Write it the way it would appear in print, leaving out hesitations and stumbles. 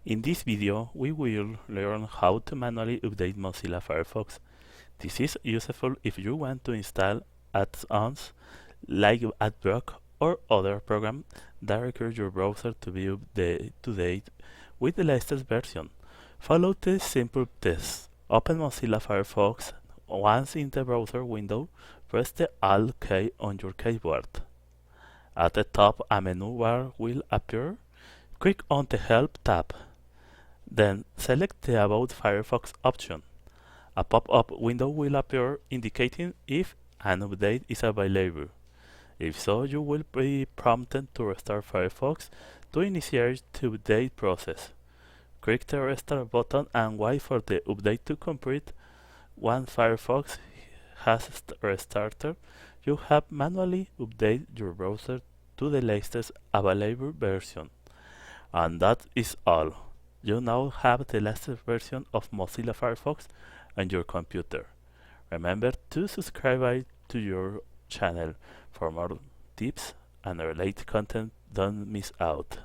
In this video, we will learn how to manually update Mozilla Firefox. This is useful if you want to install add-ons like AdBlock or other programs that require your browser to be up to date with the latest version. Follow this simple test. Open Mozilla Firefox. Once in the browser window, press the Alt key on your keyboard. At the top, a menu bar will appear. Click on the Help tab. Then select the About Firefox option. A pop-up window will appear indicating if an update is available. If so, you will be prompted to restart Firefox to initiate the update process. Click the Restart button and wait for the update to complete. Once Firefox has restarted, you have manually updated your browser to the latest available version. And that is all. You now have the latest version of Mozilla Firefox on your computer. Remember to subscribe to your channel for more tips and related content. Don't miss out.